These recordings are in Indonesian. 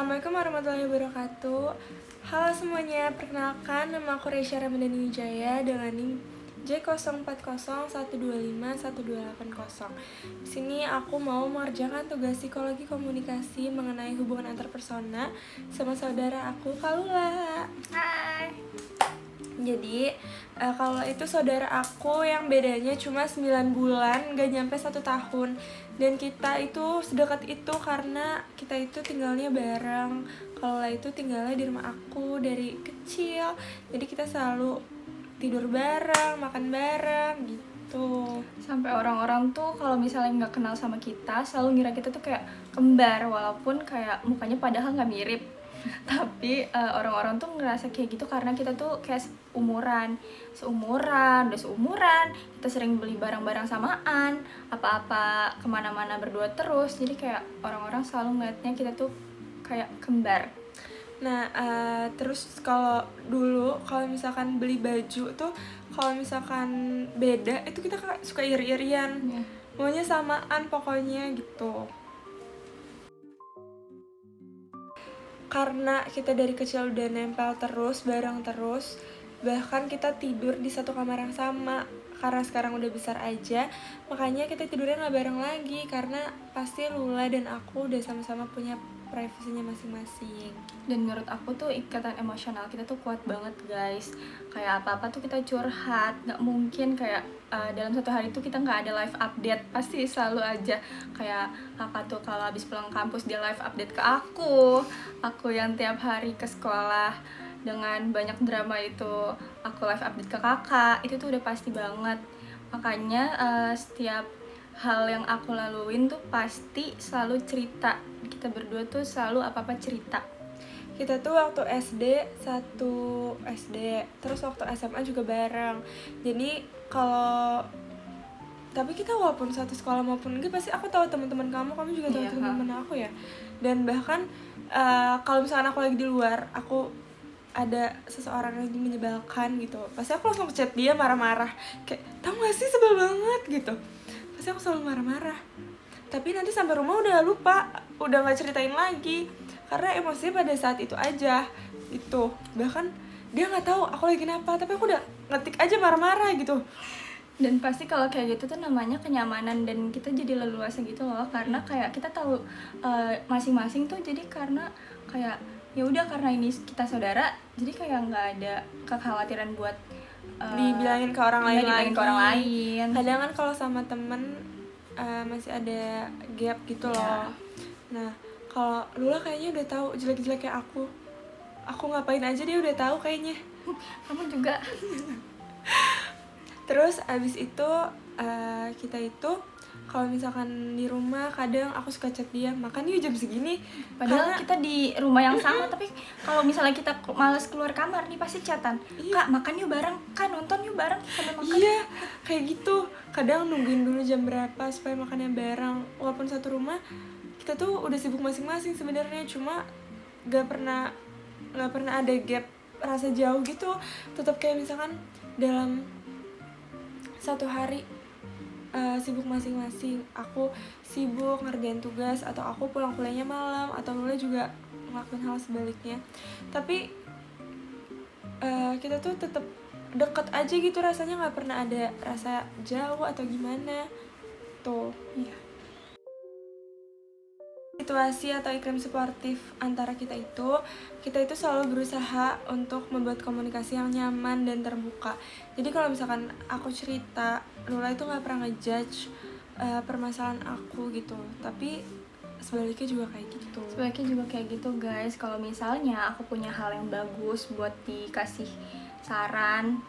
Assalamualaikum warahmatullahi wabarakatuh. Halo semuanya, perkenalkan nama aku Resya Ramadhani Wijaya dengan NIM J0401251280. Di sini aku mau mengerjakan tugas psikologi komunikasi mengenai hubungan antar persona sama saudara aku Kalula. Hai. Jadi kalau itu saudara aku yang bedanya cuma 9 bulan, gak nyampe 1 tahun. Dan kita itu sedekat itu karena kita itu tinggalnya bareng. Kalau itu tinggalnya di rumah aku dari kecil. Jadi kita selalu tidur bareng, makan bareng gitu. Sampai orang-orang tuh kalau misalnya nggak kenal sama kita selalu ngira kita tuh kayak kembar, walaupun kayak mukanya padahal nggak mirip. Tapi orang-orang tuh ngerasa kayak gitu karena kita tuh kayak seumuran, udah seumuran, kita sering beli barang-barang samaan, apa-apa kemana-mana berdua terus. Jadi kayak orang-orang selalu ngeliatnya kita tuh kayak kembar. Nah, terus kalau dulu kalau misalkan beli baju tuh kalau misalkan beda itu kita suka iri-irian. Maunya samaan pokoknya gitu. Karena kita dari kecil udah nempel terus, bareng terus, bahkan kita tidur di satu kamar yang sama. Karena sekarang udah besar aja, makanya kita tidurnya gak bareng lagi. Karena pasti Lula dan aku udah sama-sama punya privasinya masing-masing. Dan menurut aku tuh ikatan emosional kita tuh kuat banget guys. Kayak apa-apa tuh kita curhat, gak mungkin kayak dalam satu hari tuh kita gak ada live update. Pasti selalu aja kayak kakak tuh kalau habis pulang kampus dia live update ke aku yang tiap hari ke sekolah dengan banyak drama itu aku live update ke kakak. Itu tuh udah pasti banget. Makanya setiap hal yang aku laluin tuh pasti selalu cerita. Kita berdua tuh selalu apa-apa cerita. Kita tuh waktu SD satu SD, terus waktu SMA juga bareng. Jadi tapi kita walaupun satu sekolah maupun enggak, pasti aku tahu teman-teman kamu juga tahu teman-teman aku ya. Dan bahkan kalau misalkan aku lagi di luar, aku ada seseorang yang menyebalkan gitu, pasti aku langsung chat dia marah-marah, kayak tau gak sih sebel banget gitu. Pasti aku selalu marah-marah, tapi nanti sampai rumah udah lupa, udah nggak ceritain lagi karena emosinya pada saat itu aja gitu. Bahkan dia nggak tahu aku lagi kenapa, tapi aku udah ngetik aja marah-marah gitu. Dan pasti kalau kayak gitu tuh namanya kenyamanan dan kita jadi leluasa gitu loh, karena kayak kita tahu masing-masing tuh. Jadi karena kayak ya udah, karena ini kita saudara, jadi kayak nggak ada kekhawatiran buat dibilangin ke orang lain lagi. Kadang kan kalau sama temen masih ada gap gitu loh. Nah, kalau Lula kayaknya udah tahu jelek-jelek kayak aku ngapain aja dia udah tahu kayaknya. Kamu juga. Terus abis itu kita itu kalau misalkan di rumah kadang aku suka chat dia, makan yuk jam segini. Padahal kita di rumah yang sama, tapi kalau misalnya kita malas keluar kamar nih pasti chatan. Kak, makan yuk bareng, Kak nonton yuk bareng sambil makan. Iya, kayak gitu. Kadang nungguin dulu jam berapa supaya makannya bareng. Walaupun satu rumah, kita tuh udah sibuk masing-masing sebenarnya, cuma gak pernah ada gap rasa jauh gitu. Tetap kayak misalkan dalam satu hari sibuk masing-masing. Aku sibuk ngerjain tugas, atau aku pulang kuliahnya malam, atau Lula juga ngelakuin hal sebaliknya. Tapi kita tuh tetap deket aja gitu rasanya, nggak pernah ada rasa jauh atau gimana tuh. Situasi atau iklim suportif antara kita itu selalu berusaha untuk membuat komunikasi yang nyaman dan terbuka. Jadi kalau misalkan aku cerita, Lula itu nggak pernah ngejudge permasalahan aku gitu, tapi sebaliknya juga kayak gitu Guys. Kalau misalnya aku punya hal yang bagus buat dikasih saran,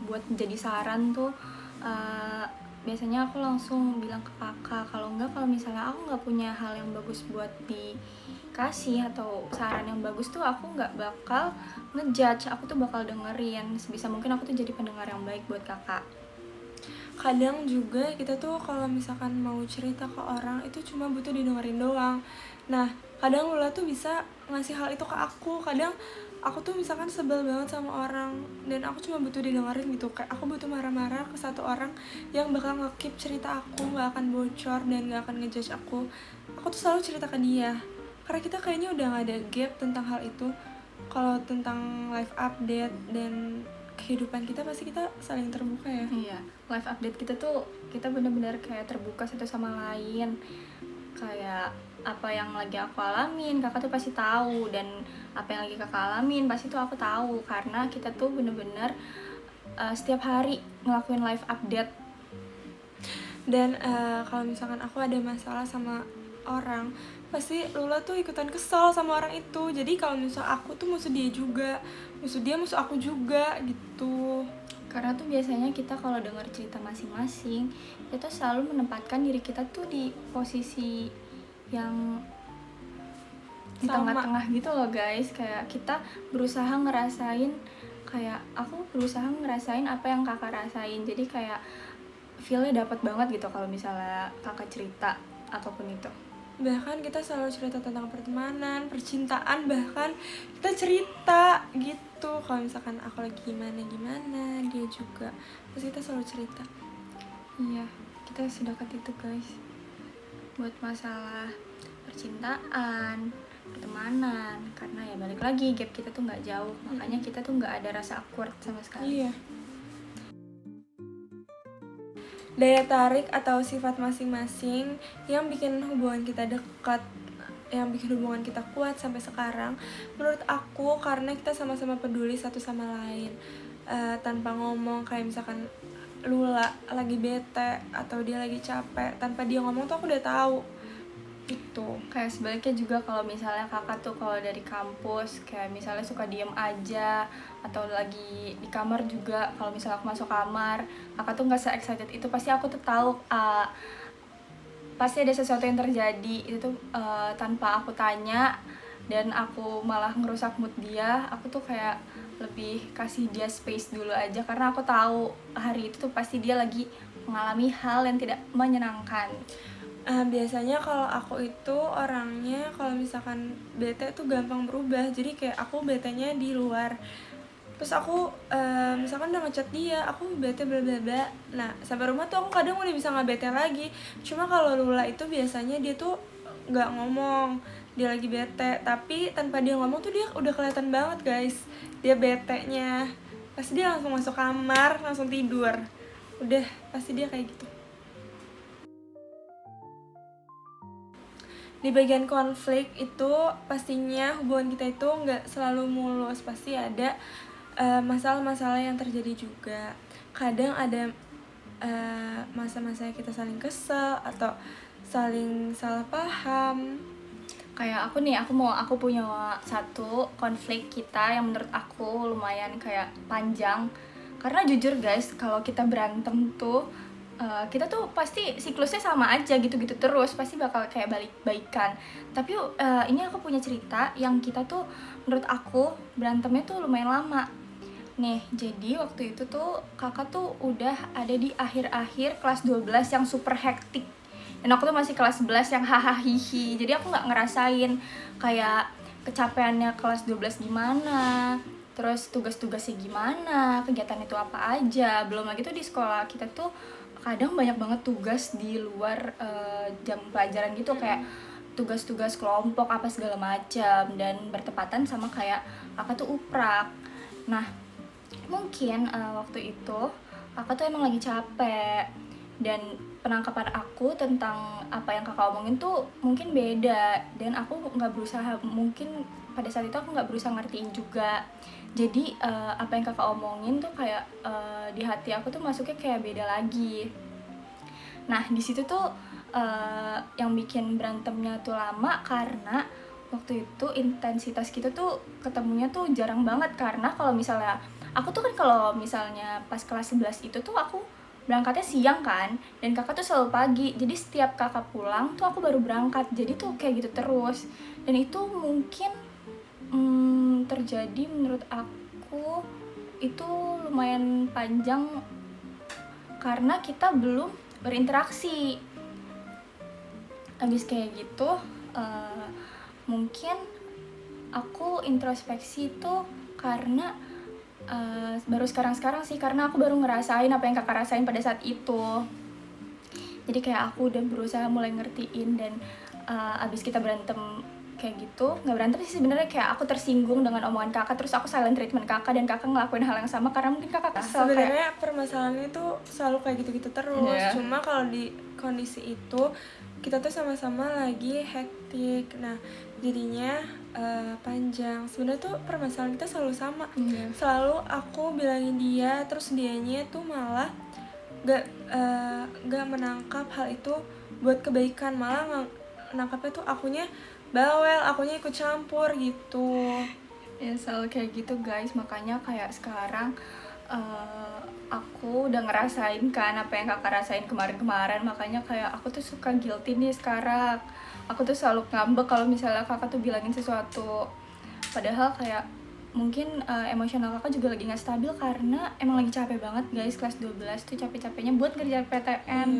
buat jadi saran tuh biasanya aku langsung bilang ke kakak. Kalau misalnya aku nggak punya hal yang bagus buat dikasih atau saran yang bagus tuh, aku nggak bakal ngejudge, aku tuh bakal dengerin. Sebisa mungkin aku tuh jadi pendengar yang baik buat kakak. Kadang juga kita tuh kalau misalkan mau cerita ke orang itu cuma butuh didengerin doang. Nah, kadang Lula tuh bisa ngasih hal itu ke aku. Kadang aku tuh misalkan sebel banget sama orang dan aku cuma butuh didengerin gitu. Kayak aku butuh marah-marah ke satu orang yang bakal nge-keep cerita aku, gak akan bocor dan gak akan ngejudge aku. Aku tuh selalu cerita ke dia. karena kita kayaknya udah gak ada gap tentang hal itu. Kalau tentang live update dan kehidupan kita pasti kita saling terbuka ya. Iya, live update kita tuh kita benar-benar kayak terbuka satu sama lain. Kayak apa yang lagi aku alamin kakak tuh pasti tahu, dan apa yang lagi kakak alamin pasti tuh aku tahu, karena kita tuh bener-bener setiap hari ngelakuin live update. Dan kalau misalkan aku ada masalah sama orang, pasti Lula tuh ikutan kesel sama orang itu. Jadi kalau misal aku tuh musuh dia juga, musuh dia musuh aku juga gitu. Karena tuh biasanya kita kalau dengar cerita masing-masing, kita selalu menempatkan diri kita tuh di posisi yang di tengah-tengah gitu loh guys. Kayak kita berusaha ngerasain, kayak aku berusaha ngerasain apa yang kakak rasain. Jadi kayak feel-nya dapat banget gitu kalau misalnya kakak cerita apapun itu. Bahkan kita selalu cerita tentang pertemanan, percintaan, bahkan kita cerita gitu. Kalau misalkan aku lagi gimana, dia juga pasti kita selalu cerita. Iya, kita sedekat itu guys. Buat masalah percintaan, pertemanan, karena ya balik lagi gap kita tuh nggak jauh, makanya kita tuh nggak ada rasa awkward sama sekali. Iya. Daya tarik atau sifat masing-masing yang bikin hubungan kita dekat, yang bikin hubungan kita kuat sampai sekarang, menurut aku karena kita sama-sama peduli satu sama lain. Tanpa ngomong, kayak misalkan Lula lagi bete atau dia lagi capek, tanpa dia ngomong tuh aku udah tahu gitu. Kayak sebaliknya juga kalau misalnya kakak tuh kalau dari kampus kayak misalnya suka diem aja, atau lagi di kamar juga, kalau misalnya aku masuk kamar kakak tuh nggak se-excited itu, pasti aku tuh tahu pasti ada sesuatu yang terjadi itu tuh tanpa aku tanya, dan aku malah ngerusak mood dia. Aku tuh kayak lebih kasih dia space dulu aja, karena aku tahu hari itu tuh pasti dia lagi mengalami hal yang tidak menyenangkan. Biasanya kalau aku itu orangnya kalau misalkan bete tuh gampang berubah. Jadi kayak aku betenya di luar, terus aku misalkan udah ngechat dia, aku bete bla bla bla. Nah sampai rumah tuh aku kadang udah bisa nggak bete lagi. Cuma kalau Lula itu biasanya dia tuh nggak ngomong dia lagi bete, tapi tanpa dia ngomong tuh dia udah kelihatan banget guys dia betenya. Pasti dia langsung masuk kamar, langsung tidur, udah pasti dia kayak gitu. Di bagian konflik itu pastinya hubungan kita itu nggak selalu mulus, pasti ada masalah-masalah yang terjadi juga. Kadang ada masa-masa kita saling kesel atau saling salah paham. Kayak aku punya satu konflik kita yang menurut aku lumayan kayak panjang. Karena jujur guys, kalau kita berantem tuh kita tuh pasti siklusnya sama aja gitu-gitu terus, pasti bakal kayak balik-baikan. Tapi ini aku punya cerita yang kita tuh menurut aku berantemnya tuh lumayan lama. Nih, jadi waktu itu tuh kakak tuh udah ada di akhir-akhir kelas 12 yang super hektik, dan aku tuh masih kelas 11 yang hahaha. Jadi aku nggak ngerasain kayak kecapeannya kelas 12 gimana, terus tugas-tugasnya gimana, kegiatan itu apa aja. Belum lagi tuh di sekolah kita tuh kadang banyak banget tugas di luar jam pelajaran gitu, kayak tugas-tugas kelompok apa segala macam, dan bertepatan sama kayak kakak tuh uprak. Nah mungkin waktu itu kakak tuh emang lagi capek, dan penangkapan aku tentang apa yang kakak omongin tuh mungkin beda, dan aku nggak berusaha, mungkin pada saat itu aku nggak berusaha ngertiin juga. Jadi apa yang kakak omongin tuh kayak di hati aku tuh masuknya kayak beda lagi. Nah di situ tuh yang bikin berantemnya tuh lama, karena waktu itu intensitas kita tuh ketemunya tuh jarang banget. Karena kalau misalnya aku tuh kan kalau misalnya pas kelas 11 itu tuh aku berangkatnya siang kan, dan kakak tuh selalu pagi. Jadi setiap kakak pulang tuh aku baru berangkat, jadi tuh kayak gitu terus. Dan itu mungkin terjadi menurut aku itu lumayan panjang karena kita belum berinteraksi. Habis kayak gitu mungkin aku introspeksi tuh karena baru sekarang sih, karena aku baru ngerasain apa yang kakak rasain pada saat itu. Jadi kayak aku udah berusaha mulai ngertiin, dan abis kita berantem kayak gitu, nggak berantem sih sebenarnya, kayak aku tersinggung dengan omongan kakak, terus aku silent treatment kakak, dan kakak ngelakuin hal yang sama karena mungkin kakak kesel. Sebenarnya permasalahannya itu selalu kayak gitu-gitu terus. Iya. Cuma kalau di kondisi itu kita tuh sama-sama lagi hektik. Nah, jadinya panjang. Sebenarnya tuh permasalahan kita selalu sama. Iya. Selalu aku bilangin dia, terus dianya tuh malah gak menangkap hal itu buat kebaikan, malah nangkapnya tuh akunya bawel, akunya ikut campur gitu. Ya selalu kayak gitu guys, makanya kayak sekarang aku udah ngerasain kan apa yang kakak rasain kemarin-kemarin, makanya kayak aku tuh suka guilty nih sekarang. Aku tuh selalu ngambek kalau misalnya kakak tuh bilangin sesuatu, padahal kayak mungkin emosional kakak juga lagi nggak stabil karena emang lagi capek banget guys, kelas 12 tuh capek-capeknya buat ngerjain PTN.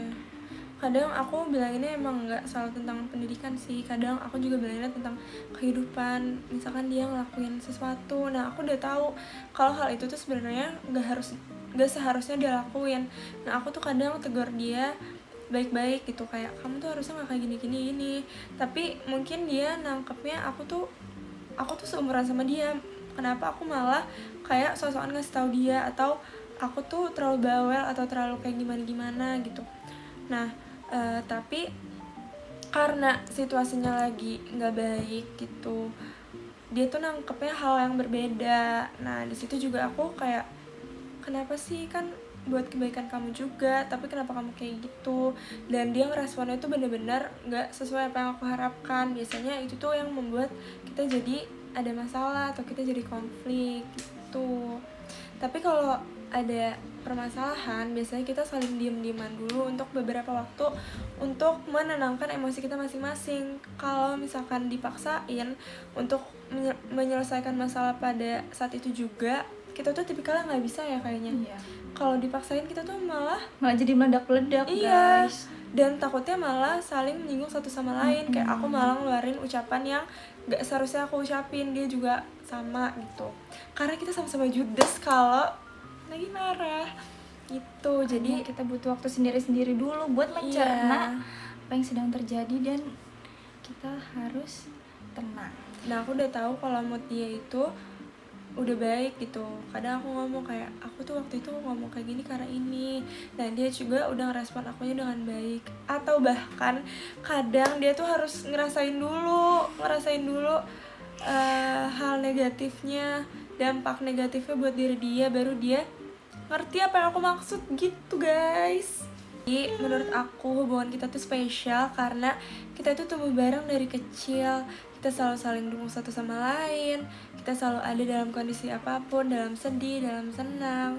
Kadang aku bilanginnya emang nggak selalu tentang pendidikan sih, kadang aku juga bilanginnya tentang kehidupan. Misalkan dia ngelakuin sesuatu, nah aku udah tahu kalau hal itu tuh sebenarnya nggak seharusnya dia lakuin. Nah aku tuh kadang tegur dia baik-baik gitu, kayak kamu tuh harusnya nggak kayak gini ini. Tapi mungkin dia nangkepnya aku tuh seumuran sama dia, kenapa aku malah kayak sosokan ngasih tahu dia, atau aku tuh terlalu bawel atau terlalu kayak gimana gitu. Nah tapi karena situasinya lagi nggak baik gitu, dia tuh nangkepnya hal yang berbeda. Nah di situ juga aku kayak, kenapa sih, kan buat kebaikan kamu juga, tapi kenapa kamu kayak gitu. Dan dia ngeresponnya tuh bener-bener nggak sesuai apa yang aku harapkan. Biasanya itu tuh yang membuat kita jadi ada masalah atau kita jadi konflik gitu. Tapi kalau ada permasalahan, biasanya kita saling diem-dieman dulu untuk beberapa waktu untuk menenangkan emosi kita masing-masing. Kalau misalkan dipaksain untuk menyelesaikan masalah pada saat itu juga, kita tuh tipikalnya nggak bisa ya kayaknya. Iya. Kalau dipaksain kita tuh malah jadi meledak-ledak iya, guys. dan takutnya malah saling menyinggung satu sama lain. Kayak aku malah ngeluarin ucapan yang gak seharusnya aku ucapin, dia juga sama gitu, karena kita sama-sama judes kalau lagi marah gitu. Jadi kita butuh waktu sendiri-sendiri dulu buat mencerna apa yang sedang terjadi, dan kita harus tenang. Nah aku udah tahu kalau mood dia itu udah baik gitu. Kadang aku ngomong kayak, aku tuh waktu itu ngomong kayak gini karena ini, dan dia juga udah ngerespon akunya dengan baik. Atau bahkan kadang dia tuh harus ngerasain dulu hal negatifnya, dampak negatifnya buat diri dia, baru dia ngerti apa yang aku maksud gitu guys. Jadi menurut aku hubungan kita tuh spesial karena kita tuh tumbuh bareng dari kecil. Kita selalu saling dukung satu sama lain, kita selalu ada dalam kondisi apapun, dalam sedih, dalam senang.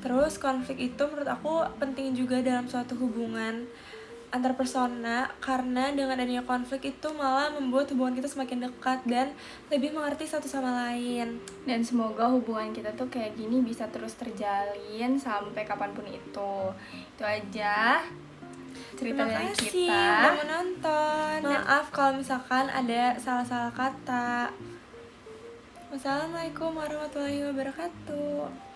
Terus konflik itu menurut aku penting juga dalam suatu hubungan antar persona, karena dengan adanya konflik itu malah membuat hubungan kita semakin dekat dan lebih mengerti satu sama lain. Dan semoga hubungan kita tuh kayak gini bisa terus terjalin sampai kapanpun itu. Itu aja cerita dari kita. Terima kasih udah menonton. Maaf kalau misalkan ada salah-salah kata. Wassalamualaikum warahmatullahi wabarakatuh.